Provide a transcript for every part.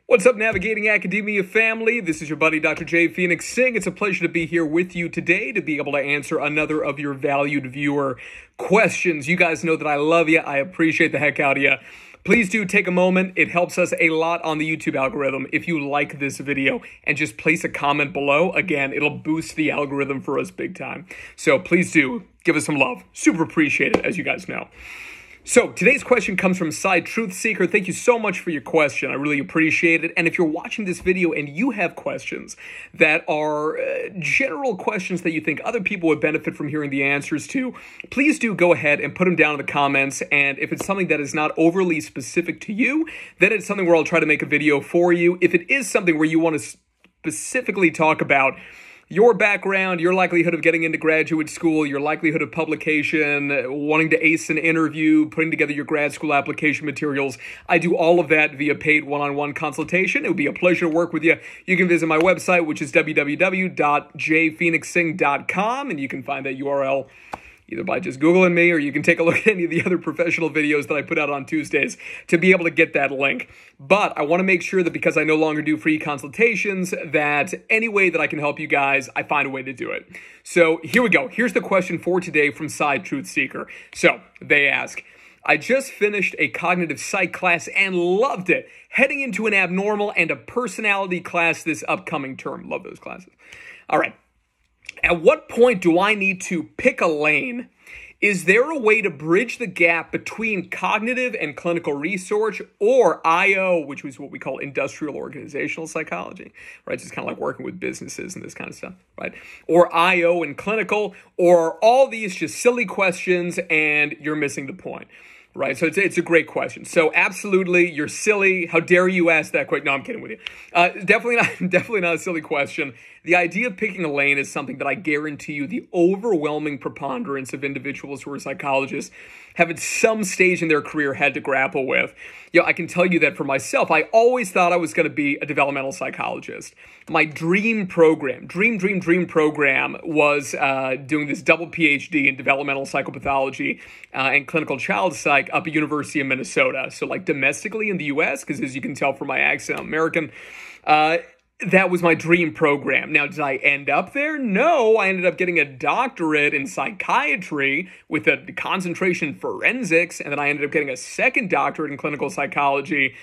What's up, Navigating Academia family? This is your buddy, Dr. Phoenix Singh. It's a pleasure to be here with you today to be able to answer another of your valued viewer questions. You guys know that I love you. I appreciate the heck out of you. Please do take a moment. It helps us a lot on the YouTube algorithm if you like this video and just place a comment below. Again, it'll boost the algorithm for us big time. So please do give us some love. Super appreciate it, as you guys know. So today's question comes from Psych Truth Seeker. Thank you so much for your question. I really appreciate it. And if you're watching this video and you have questions that are general questions that you think other people would benefit from hearing the answers to, please do go ahead and put them down in the comments. And if it's something that is not overly specific to you, then it's something where I'll try to make a video for you. If it is something where you want to specifically talk about your background, your likelihood of getting into graduate school, your likelihood of publication, wanting to ace an interview, putting together your grad school application materials, I do all of that via paid one-on-one consultation. It would be a pleasure to work with you. You can visit my website, which is www.drphoenixsingh.com, and you can find that URL either by just Googling me, or you can take a look at any of the other professional videos that I put out on Tuesdays to be able to get that link. But I want to make sure that because I no longer do free consultations, that any way that I can help you guys, I find a way to do it. So here we go. Here's the question for today from Psych Truth Seeker. So they ask, I just finished a cognitive psych class and loved it. Heading into an abnormal and a personality class this upcoming term. Love those classes. All right. At what point do I need to pick a lane? Is there a way to bridge the gap between cognitive and clinical research, or IO, which is what we call industrial organizational psychology, right? Just kind of like working with businesses and this kind of stuff, right? Or IO and clinical, or are all these just silly questions and you're missing the point? Right, so it's a great question. So absolutely, you're silly. How dare you ask that question? No, I'm kidding with you. Definitely not a silly question. The idea of picking a lane is something that I guarantee you the overwhelming preponderance of individuals who are psychologists have at some stage in their career had to grapple with. You know, I can tell you that for myself, I always thought I was going to be a developmental psychologist. My dream program, dream program was doing this double PhD in developmental psychopathology and clinical child psych up at University of Minnesota. So like domestically in the US, because as you can tell from my accent, I'm American, that was my dream program. Now, did I end up there? No, I ended up getting a doctorate in psychiatry with a concentration in forensics, and then I ended up getting a second doctorate in clinical psychology,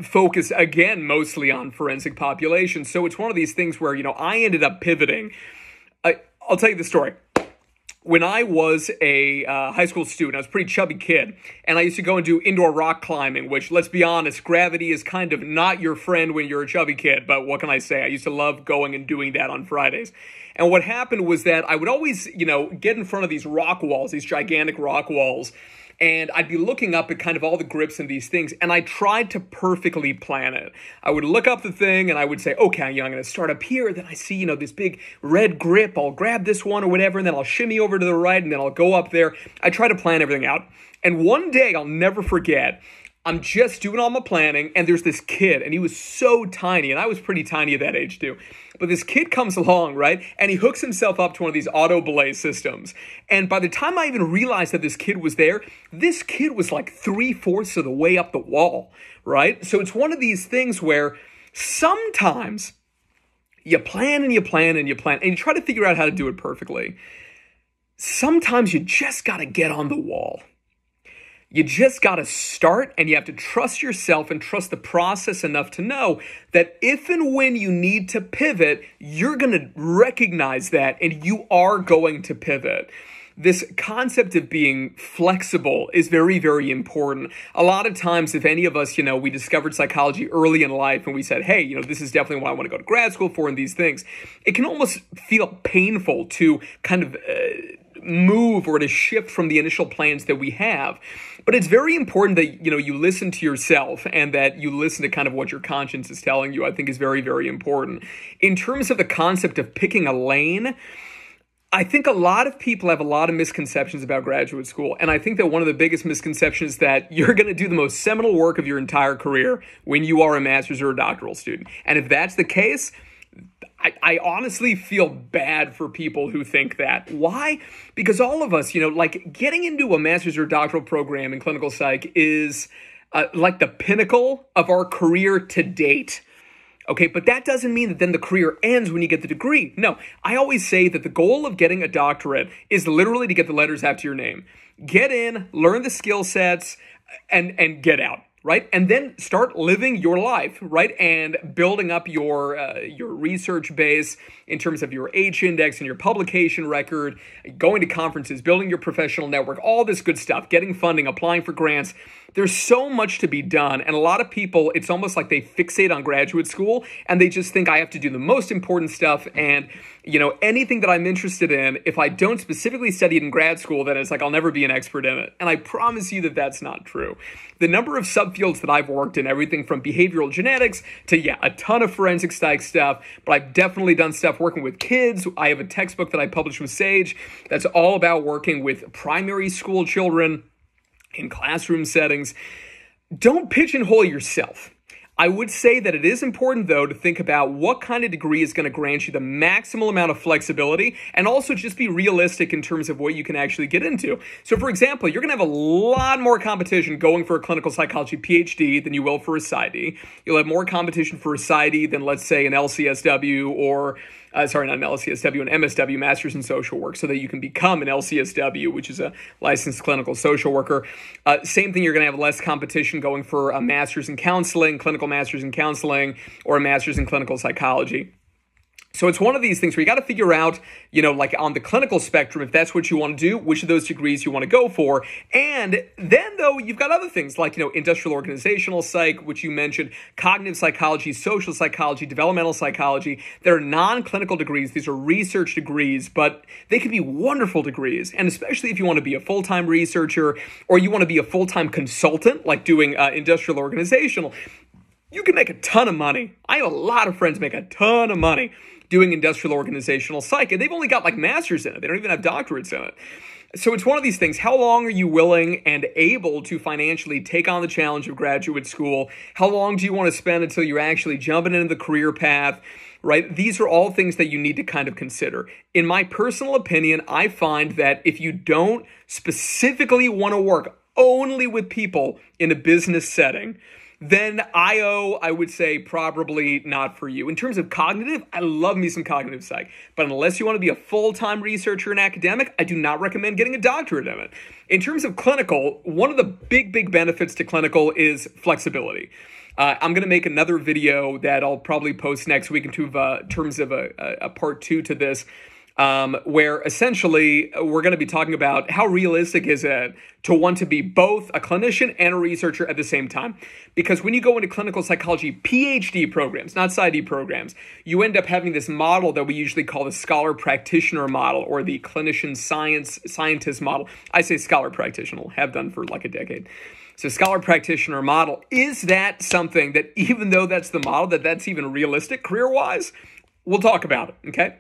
focused again mostly on forensic populations. So it's one of these things where, you know, I ended up pivoting. I'll tell you the story. When I was a high school student, I was a pretty chubby kid, and I used to go and do indoor rock climbing, which, let's be honest, gravity is kind of not your friend when you're a chubby kid, but what can I say? I used to love going and doing that on Fridays. And what happened was that I would always, you know, get in front of these rock walls, these gigantic rock walls, and I'd be looking up at kind of all the grips and these things, and I tried to perfectly plan it. I would look up the thing, and I would say, okay, you know, I'm going to start up here, then I see, you know, this big red grip, I'll grab this one or whatever, and then I'll shimmy over to the right, and then I'll go up there. I try to plan everything out. And one day, I'll never forget, I'm just doing all my planning, and there's this kid, and he was so tiny, and I was pretty tiny at that age too. But this kid comes along, right, and he hooks himself up to one of these auto belay systems. And by the time I even realized that this kid was there, this kid was like 3/4 of the way up the wall, right? So it's one of these things where sometimes you plan and you plan and you plan, and you try to figure out how to do it perfectly. Sometimes you just got to get on the wall. You just got to start, and you have to trust yourself and trust the process enough to know that if and when you need to pivot, you're going to recognize that and you are going to pivot. This concept of being flexible is very, very important. A lot of times, if any of us, you know, we discovered psychology early in life and we said, hey, you know, this is definitely what I want to go to grad school for and these things, it can almost feel painful to kind of move or to shift from the initial plans that we have. But it's very important that, you know, you listen to yourself and that you listen to kind of what your conscience is telling you, I think is very, very important. In terms of the concept of picking a lane, I think a lot of people have a lot of misconceptions about graduate school. And I think that one of the biggest misconceptions is that you're going to do the most seminal work of your entire career when you are a master's or a doctoral student. And if that's the case, I honestly feel bad for people who think that. Why? Because all of us, you know, like getting into a master's or doctoral program in clinical psych is like the pinnacle of our career to date. Okay, but that doesn't mean that then the career ends when you get the degree. No, I always say that the goal of getting a doctorate is literally to get the letters after your name. Get in, learn the skill sets, and get out. Right? And then start living your life, right? And building up your research base in terms of your H index and your publication record, going to conferences, building your professional network, all this good stuff, getting funding, applying for grants. There's so much to be done. And a lot of people, it's almost like they fixate on graduate school and they just think I have to do the most important stuff. And, anything that I'm interested in, if I don't specifically study it in grad school, then it's like I'll never be an expert in it. And I promise you that that's not true. The number of subfields that I've worked in, everything from behavioral genetics to, a ton of forensic psych stuff, but I've definitely done stuff working with kids. I have a textbook that I published with Sage that's all about working with primary school children in classroom settings. Don't pigeonhole yourself. I would say that it is important, though, to think about what kind of degree is going to grant you the maximal amount of flexibility and also just be realistic in terms of what you can actually get into. So, for example, you're going to have a lot more competition going for a clinical psychology PhD than you will for a PsyD. You'll have more competition for a PsyD than, let's say, an LCSW or an MSW, Master's in Social Work, so that you can become an LCSW, which is a licensed clinical social worker. Same thing, you're going to have less competition going for a Master's in Counseling, clinical Master's in Counseling, or a Master's in Clinical Psychology. So it's one of these things where you got to figure out, like on the clinical spectrum, if that's what you want to do, which of those degrees you want to go for. And then, though, you've got other things like, industrial organizational psych, which you mentioned, cognitive psychology, social psychology, developmental psychology. They're non-clinical degrees. These are research degrees, but they can be wonderful degrees. And especially if you want to be a full-time researcher or you want to be a full-time consultant, like doing industrial organizational, you can make a ton of money. I have a lot of friends make a ton of money doing industrial organizational psych, and they've only got like masters in it. They don't even have doctorates in it. So it's one of these things. How long are you willing and able to financially take on the challenge of graduate school? How long do you want to spend until you're actually jumping into the career path? Right? These are all things that you need to kind of consider. In my personal opinion, I find that if you don't specifically want to work only with people in a business setting, then I would say probably not for you. In terms of cognitive, I love me some cognitive psych. But unless you want to be a full-time researcher and academic, I do not recommend getting a doctorate in it. In terms of clinical, one of the big benefits to clinical is flexibility. I'm going to make another video that I'll probably post next week in terms of a part 2 to this, where essentially we're going to be talking about how realistic is it to want to be both a clinician and a researcher at the same time. Because when you go into clinical psychology PhD programs, not PsyD programs, you end up having this model that we usually call the scholar practitioner model or the clinician scientist model. I say scholar practitioner, have done for like a decade. So scholar practitioner model, is that something that even though that's the model, that's even realistic career-wise? We'll talk about it, okay?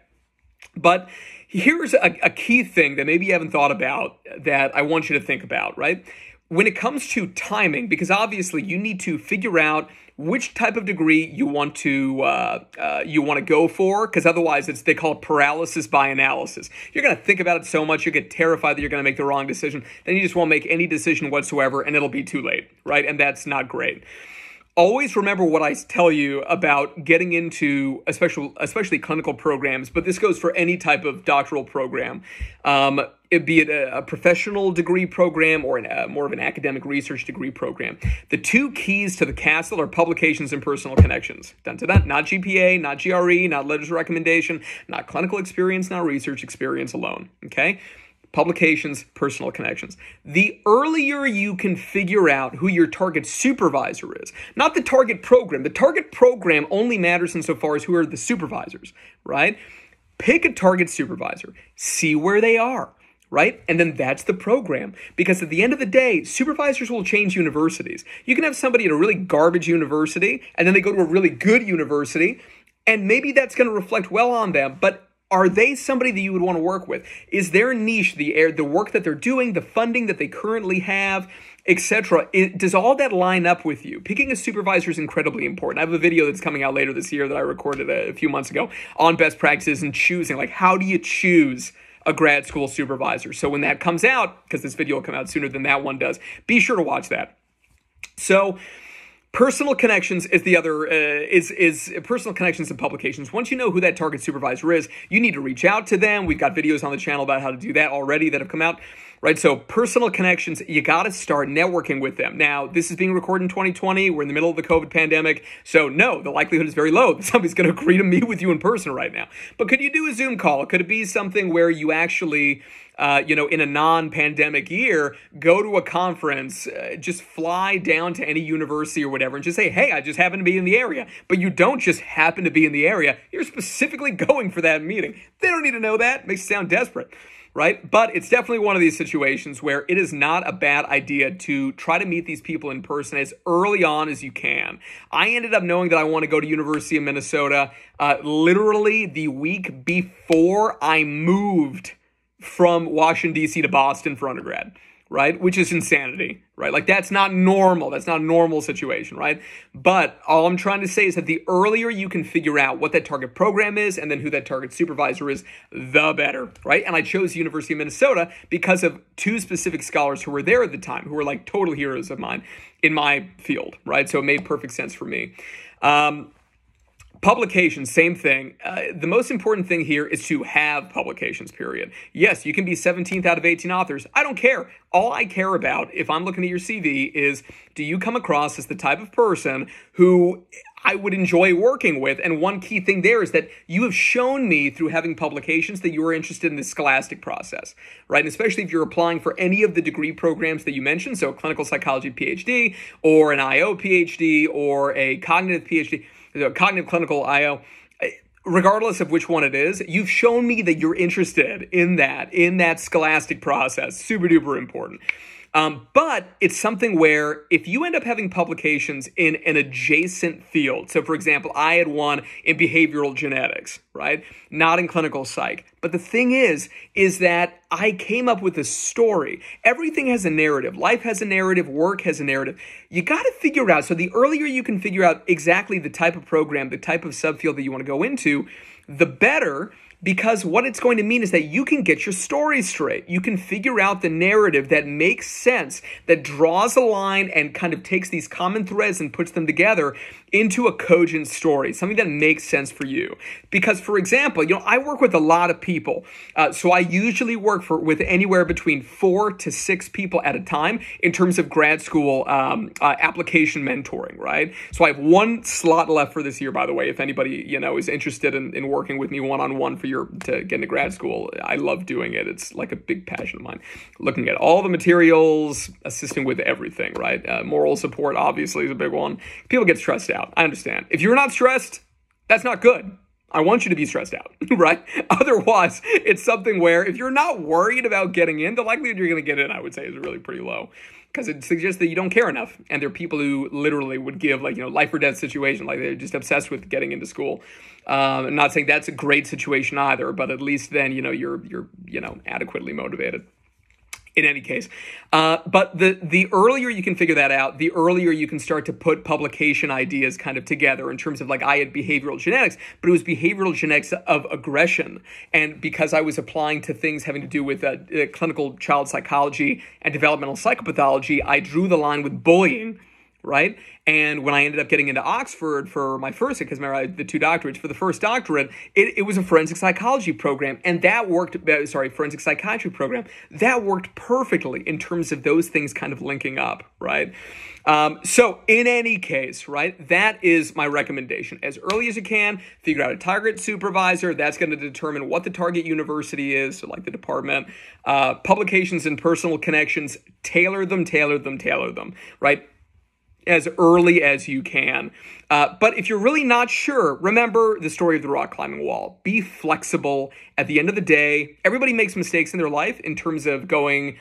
But here's a key thing that maybe you haven't thought about that I want you to think about, right? When it comes to timing, because obviously you need to figure out which type of degree you want to go for, because otherwise they call it paralysis by analysis. You're going to think about it so much, you get terrified that you're going to make the wrong decision, then you just won't make any decision whatsoever, and it'll be too late, right? And that's not great. Always remember what I tell you about getting into especially clinical programs, but this goes for any type of doctoral program, be it a professional degree program or more of an academic research degree program. The two keys to the castle are publications and personal connections. Dun, dun, dun. Not GPA, not GRE, not letters of recommendation, not clinical experience, not research experience alone, okay? Publications, personal connections. The earlier you can figure out who your target supervisor is, not the target program. The target program only matters insofar as who are the supervisors, right? Pick a target supervisor, see where they are, right? And then that's the program. Because at the end of the day, supervisors will change universities. You can have somebody at a really garbage university, and then they go to a really good university, and maybe that's going to reflect well on them, but are they somebody that you would want to work with? Is their niche, the work that they're doing, the funding that they currently have, etc., does all that line up with you? Picking a supervisor is incredibly important. I have a video that's coming out later this year that I recorded a few months ago on best practices and choosing. Like, how do you choose a grad school supervisor? So when that comes out, because this video will come out sooner than that one does, be sure to watch that. So personal connections is the other, is personal connections and publications. Once you know who that target supervisor is, you need to reach out to them. We've got videos on the channel about how to do that already that have come out, right? So personal connections, you got to start networking with them. Now, this is being recorded in 2020. We're in the middle of the COVID pandemic. So no, the likelihood is very low that somebody's going to agree to meet with you in person right now. But could you do a Zoom call? Could it be something where you actually, in a non-pandemic year, go to a conference, just fly down to any university or whatever and just say, hey, I just happen to be in the area. But you don't just happen to be in the area. You're specifically going for that meeting. They don't need to know that. It makes you sound desperate, right? But it's definitely one of these situations where it is not a bad idea to try to meet these people in person as early on as you can. I ended up knowing that I want to go to University of Minnesota literally the week before I moved from Washington, D.C. to Boston for undergrad, right? Which is insanity, right? Like that's not normal. That's not a normal situation, right? But all I'm trying to say is that the earlier you can figure out what that target program is and then who that target supervisor is, the better, right? And I chose the University of Minnesota because of two specific scholars who were there at the time, who were like total heroes of mine in my field, right? So it made perfect sense for me. Publications, same thing. The most important thing here is to have publications, period. Yes, you can be 17th out of 18 authors. I don't care. All I care about, if I'm looking at your CV, is do you come across as the type of person who I would enjoy working with? And one key thing there is that you have shown me through having publications that you are interested in the scholastic process, right? And especially if you're applying for any of the degree programs that you mentioned, so clinical psychology PhD or an IO PhD or a cognitive PhD, cognitive clinical IO, regardless of which one it is, you've shown me that you're interested in that scholastic process. Super duper important. But it's something where if you end up having publications in an adjacent field, so for example, I had one in behavioral genetics, right? Not in clinical psych. But the thing is that I came up with a story. Everything has a narrative. Life has a narrative. Work has a narrative. You got to figure it out. So the earlier you can figure out exactly the type of program, the type of subfield that you want to go into, the better. Because what it's going to mean is that you can get your story straight. You can figure out the narrative that makes sense, that draws a line and kind of takes these common threads and puts them together into a cogent story, something that makes sense for you. Because, for example, I work with a lot of people. So I usually work with anywhere between 4 to 6 people at a time in terms of grad school application mentoring, right? So I have one slot left for this year, by the way, if anybody, is interested in working with me one-on-one to get into grad school. I love doing it. It's like a big passion of mine. Looking at all the materials, assisting with everything, right? Moral support, obviously, is a big one. People get stressed out. I understand. If you're not stressed, that's not good. I want you to be stressed out, right? Otherwise, it's something where if you're not worried about getting in, the likelihood you're going to get in, I would say, is really pretty low. Because it suggests that you don't care enough. And there are people who literally would give life or death situation, like they're just obsessed with getting into school. I'm not saying that's a great situation either, but at least then, you're adequately motivated. In any case, but the earlier you can figure that out, the earlier you can start to put publication ideas kind of together in terms of like I had behavioral genetics, but it was behavioral genetics of aggression. And because I was applying to things having to do with clinical child psychology and developmental psychopathology, I drew the line with bullying. Right. And when I ended up getting into Oxford for my first, because remember I had the 2 doctorates, for the first doctorate, it was a forensic psychology program. And that worked, forensic psychiatry program. That worked perfectly in terms of those things kind of linking up. Right. So in any case, right, that is my recommendation. As early as you can, figure out a target supervisor. That's going to determine what the target university is, so like the department. Publications and personal connections, tailor them, right? As early as you can. But if you're really not sure, remember the story of the rock climbing wall. Be flexible. At the end of the day, everybody makes mistakes in their life in terms of going,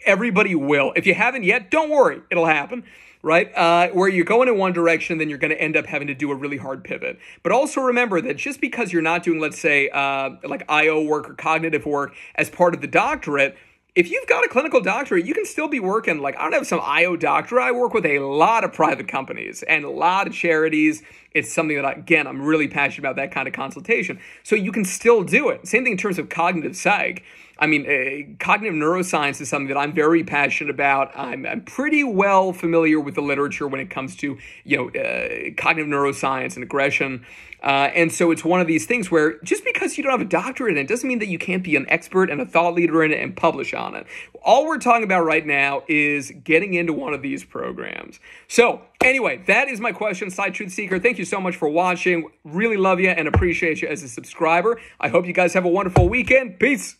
everybody will. If you haven't yet, don't worry, it'll happen. Right? Where you're going in one direction, then you're going to end up having to do a really hard pivot. But also remember that just because you're not doing, let's say, like IO work or cognitive work as part of the doctorate, if you've got a clinical doctorate, you can still be working, like, I don't have some IO doctorate. I work with a lot of private companies and a lot of charities. It's something that, again, I'm really passionate about, that kind of consultation. So you can still do it. Same thing in terms of cognitive psych. I mean, cognitive neuroscience is something that I'm very passionate about. I'm pretty well familiar with the literature when it comes to, cognitive neuroscience and aggression. And so it's one of these things where just because you don't have a doctorate in it doesn't mean that you can't be an expert and a thought leader in it and publish on it. All we're talking about right now is getting into one of these programs. So anyway, that is my question, Side Truth Seeker. Thank you so much for watching. Really love you and appreciate you as a subscriber. I hope you guys have a wonderful weekend. Peace.